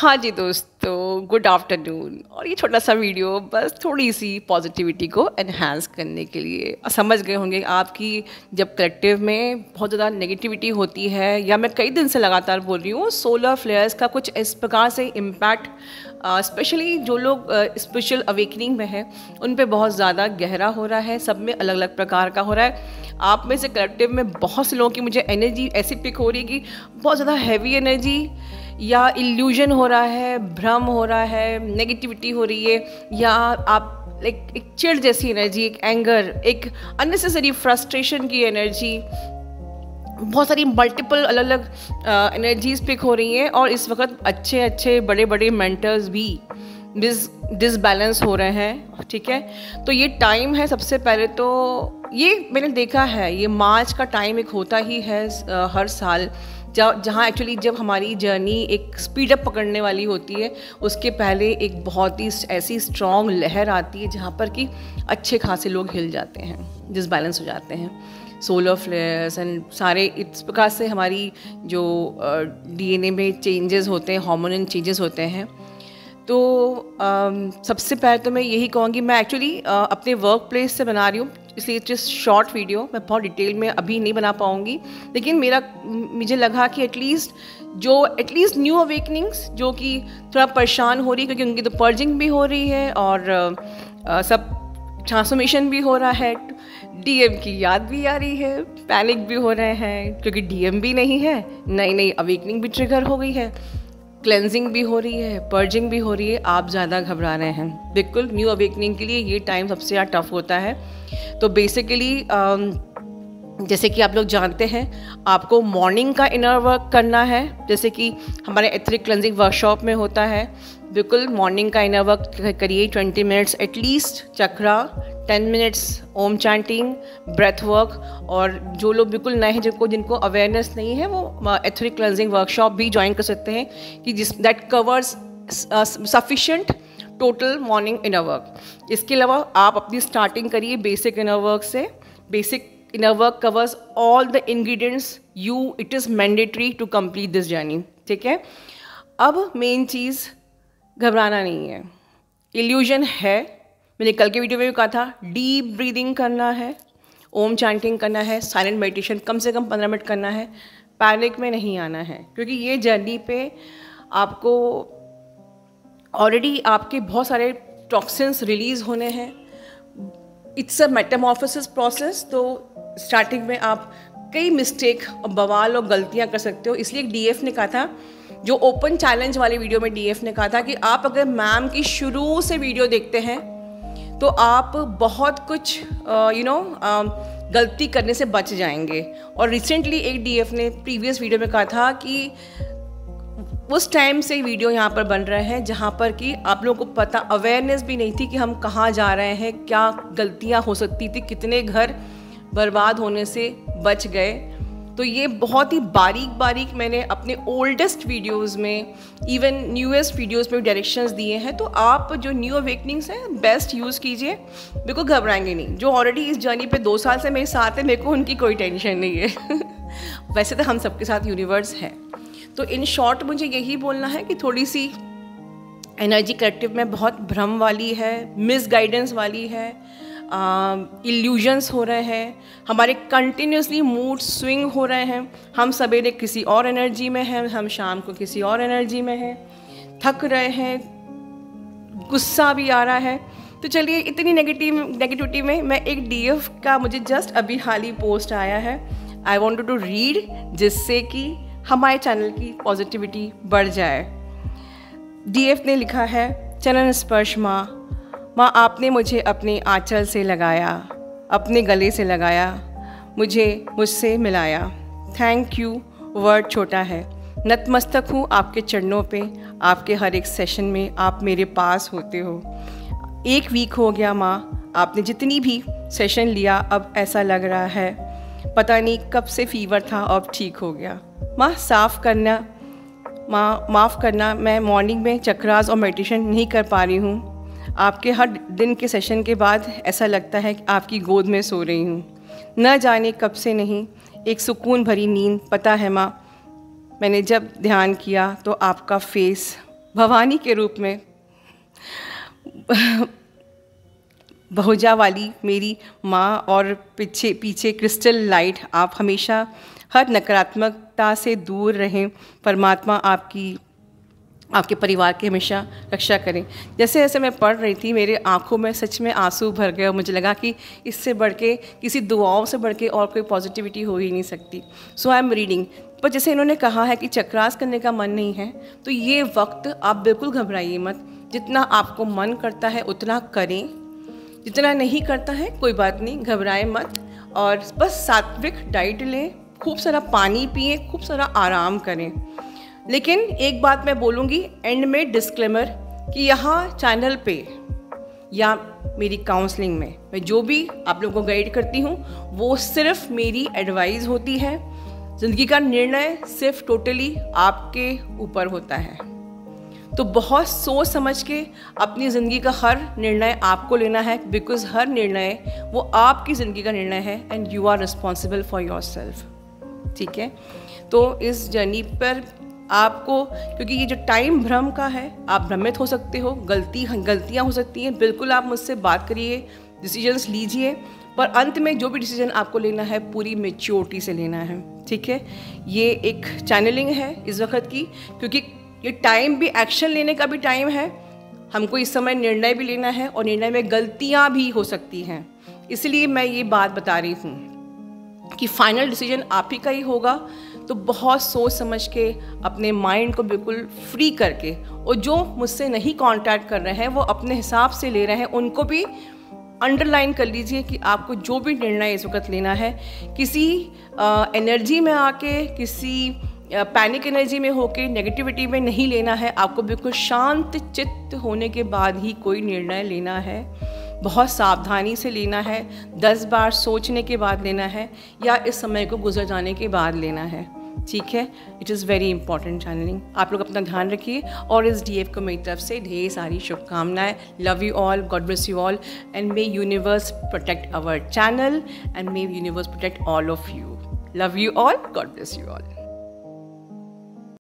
हाँ जी दोस्तों, good afternoon. और ये छोटा सा वीडियो बस थोड़ी सी पॉजिटिविटी को एनहांस करने के लिए। समझ गए होंगे आपकी जब कलेक्टिव में बहुत ज़्यादा नेगेटिविटी होती है, या मैं कई दिन से लगातार बोल रही हूँ, सोलर फ्लेयर्स का कुछ इस प्रकार से इम्पैक्ट स्पेशली जो लोग स्पिरिचुअल अवेकनिंग में है उन पे बहुत ज़्यादा गहरा हो रहा है। सब में अलग अलग प्रकार का हो रहा है। आप में से कलेक्टिव में बहुत से लोगों की मुझे एनर्जी ऐसी पिक हो रही है कि बहुत ज़्यादा हैवी एनर्जी या इल्यूजन हो रहा है, भ्रम हो रहा है, नेगेटिविटी हो रही है, या आप एक चिढ़ जैसी एनर्जी, एक एंगर, एक अननेसेसरी फ्रस्ट्रेशन की एनर्जी, बहुत सारी मल्टीपल अलग अलग एनर्जीज पिक हो रही हैं। और इस वक्त अच्छे अच्छे बड़े बड़े मेंटर्स भी डिसबैलेंस हो रहे हैं। ठीक है, तो ये टाइम है। सबसे पहले तो ये मैंने देखा है, ये मार्च का टाइम एक होता ही है हर साल, जहाँ एक्चुअली जब हमारी जर्नी एक स्पीडअप पकड़ने वाली होती है, उसके पहले एक बहुत ही ऐसी स्ट्रॉन्ग लहर आती है जहाँ पर कि अच्छे खासे लोग हिल जाते हैं, डिसबैलेंस हो जाते हैं। सोलर फ्लेयर्स एंड सारे इस प्रकार से हमारी जो डीएनए में चेंजेस होते हैं, हार्मोनल चेंजेस होते हैं। तो सबसे पहले तो मैं यही कहूँगी, मैं एक्चुअली अपने वर्क प्लेस से बना रही हूँ, इसलिए जस्ट शॉर्ट वीडियो, मैं बहुत डिटेल में अभी नहीं बना पाऊँगी। लेकिन मुझे लगा कि एटलीस्ट न्यू अवेकनिंग्स जो कि थोड़ा परेशान हो रही है, क्योंकि उनकी तो पर्जिंग भी हो रही है और सब ट्रांसफॉर्मेशन भी हो रहा है, डीएम की याद भी आ रही है, पैनिक भी हो रहे हैं क्योंकि डीएम भी नहीं है, नई अवेकनिंग भी ट्रिगर हो गई है, क्लेंजिंग भी हो रही है, पर्जिंग भी हो रही है। आप ज़्यादा घबरा रहे हैं। बिल्कुल न्यू अवेकनिंग के लिए ये टाइम सबसे ज़्यादा टफ होता है। तो बेसिकली जैसे कि आप लोग जानते हैं, आपको मॉर्निंग का इनर वर्क करना है, जैसे कि हमारे एथरिक क्लेंजिंग वर्कशॉप में होता है। बिल्कुल मॉर्निंग का इनर वर्क करिए, 20 मिनट्स एटलीस्ट चक्रा, 10 मिनट्स ओम चैंटिंग, ब्रेथ वर्क। और जो लोग बिल्कुल नए हैं, जिनको अवेयरनेस नहीं है, वो एथरिक क्लेंजिंग वर्कशॉप भी ज्वाइन कर सकते हैं कि that covers sufficient total morning inner work. इसके अलावा आप अपनी स्टार्टिंग करिए बेसिक इनर वर्क से। Basic inner work covers all the ingredients it is mandatory to complete this journey. ठीक है, अब मेन चीज़ घबराना नहीं है। इल्यूजन है, मैंने कल के वीडियो में भी कहा था, डीप ब्रीदिंग करना है, ओम चैंटिंग करना है, साइलेंट मेडिटेशन कम से कम 15 मिनट करना है, पैनिक में नहीं आना है, क्योंकि ये जर्नी पे आपको ऑलरेडी आपके बहुत सारे टॉक्सिन्स रिलीज़ होने हैं। It's a Metamorphosis process. तो स्टार्टिंग में आप कई मिस्टेक, बवाल और गलतियां कर सकते हो। इसलिए डीएफ ने कहा था, जो ओपन चैलेंज वाले वीडियो में डीएफ ने कहा था कि आप अगर मैम की शुरू से वीडियो देखते हैं तो आप बहुत कुछ गलती करने से बच जाएंगे। और रिसेंटली एक डीएफ ने प्रीवियस वीडियो में कहा था कि उस टाइम से वीडियो यहाँ पर बन रहे हैं जहाँ पर कि आप लोगों को पता, अवेयरनेस भी नहीं थी कि हम कहाँ जा रहे हैं, क्या गलतियाँ हो सकती थी, कितने घर बर्बाद होने से बच गए। तो ये बहुत ही बारीक मैंने अपने ओल्डेस्ट वीडियोस में, इवन न्यूएस्ट वीडियोस में डायरेक्शंस दिए हैं। तो आप जो न्यू अवेकनिंग्स हैं बेस्ट यूज़ कीजिए, बिल्कुल घबराएंगे नहीं। जो ऑलरेडी इस जर्नी पे 2 साल से मेरे साथ है, मेरे को उनकी कोई टेंशन नहीं है वैसे तो हम सबके साथ यूनिवर्स है। तो इन शॉर्ट मुझे यही बोलना है कि थोड़ी सी एनर्जी कलेक्टिव में बहुत भ्रम वाली है, मिसगाइडेंस वाली है, इल्यूजन्स हो रहे हैं, हमारे कंटिन्यूसली मूड स्विंग हो रहे हैं। हम सवेरे किसी और एनर्जी में हैं, हम शाम को किसी और एनर्जी में हैं, थक रहे हैं, गुस्सा भी आ रहा है। तो चलिए, इतनी नेगेटिविटी में मैं एक डीएफ का मुझे जस्ट अभी हाल ही पोस्ट आया है, आई वॉन्ट टू रीड, जिससे कि हमारे चैनल की पॉजिटिविटी बढ़ जाए। डीएफ ने लिखा है, चरण स्पर्श माँ आपने मुझे अपने आंचल से लगाया, अपने गले से लगाया, मुझसे मिलाया। थैंक यू वर्ड छोटा है, नतमस्तक हूँ आपके चरणों पे, आपके हर एक सेशन में आप मेरे पास होते हो। 1 वीक हो गया माँ, आपने जितनी भी सेशन लिया, अब ऐसा लग रहा है पता नहीं कब से फीवर था, अब ठीक हो गया। माँ माफ़ करना, मैं मॉर्निंग में चक्रास और मेडिटेशन नहीं कर पा रही हूँ। आपके हर दिन के सेशन के बाद ऐसा लगता है कि आपकी गोद में सो रही हूँ। न जाने कब से नहीं, एक सुकून भरी नींद। पता है माँ, मैंने जब ध्यान किया तो आपका फेस भवानी के रूप में, बहुजा वाली मेरी माँ, और पीछे क्रिस्टल लाइट, आप हमेशा हर नकारात्मकता से दूर रहें। परमात्मा आपके परिवार की हमेशा रक्षा करें। जैसे जैसे मैं पढ़ रही थी, मेरे आंखों में सच में आंसू भर गए और मुझे लगा कि इससे बढ़ के, किसी दुआओं से बढ़ के और कोई पॉजिटिविटी हो ही नहीं सकती। सो आई एम रीडिंग। पर जैसे इन्होंने कहा है कि चक्रास करने का मन नहीं है, तो ये वक्त आप बिल्कुल घबराइए मत। जितना आपको मन करता है उतना करें, जितना नहीं करता है कोई बात नहीं, घबराएं मत। और बस सात्विक डाइट लें, खूब सारा पानी पिएं, खूब सारा आराम करें। लेकिन एक बात मैं बोलूँगी एंड में, डिस्क्लेमर, कि यहाँ चैनल पे या मेरी काउंसलिंग में मैं जो भी आप लोगों को गाइड करती हूँ वो सिर्फ मेरी एडवाइस होती है। ज़िंदगी का निर्णय सिर्फ टोटली आपके ऊपर होता है। तो बहुत सोच समझ के अपनी ज़िंदगी का हर निर्णय आपको लेना है, बिकॉज़ हर निर्णय वो आपकी ज़िंदगी का निर्णय है and you are responsible for yourself. ठीक है, तो इस जर्नी पर आपको, क्योंकि ये जो टाइम भ्रम का है, आप भ्रमित हो सकते हो, गलतियाँ हो सकती हैं, बिल्कुल आप मुझसे बात करिए, डिसीजंस लीजिए, पर अंत में जो भी डिसीजन आपको लेना है पूरी मैच्योरिटी से लेना है। ठीक है, ये एक चैनलिंग है इस वक्त की, क्योंकि ये टाइम भी एक्शन लेने का भी टाइम है। हमको इस समय निर्णय भी लेना है और निर्णय में गलतियाँ भी हो सकती हैं। इसलिए मैं ये बात बता रही हूँ कि फाइनल डिसीजन आप ही का ही होगा। तो बहुत सोच समझ के अपने माइंड को बिल्कुल फ्री करके, और जो मुझसे नहीं कांटेक्ट कर रहे हैं वो अपने हिसाब से ले रहे हैं, उनको भी अंडरलाइन कर लीजिए कि आपको जो भी निर्णय इस वक्त लेना है, किसी एनर्जी में आके, किसी पैनिक एनर्जी में होके, नेगेटिविटी में नहीं लेना है। आपको बिल्कुल शांत चित्त होने के बाद ही कोई निर्णय लेना है। बहुत सावधानी से लेना है, 10 बार सोचने के बाद लेना है, या इस समय को गुजर जाने के बाद लेना है। ठीक है, it is very important channelling. आप लोग अपना ध्यान रखिए और इस DF को मेरी तरफ से ढेर सारी शुभकामनाएं। Love you all, God bless you all, and may universe protect our channel, and may universe protect all of you. Love you all, God bless you all.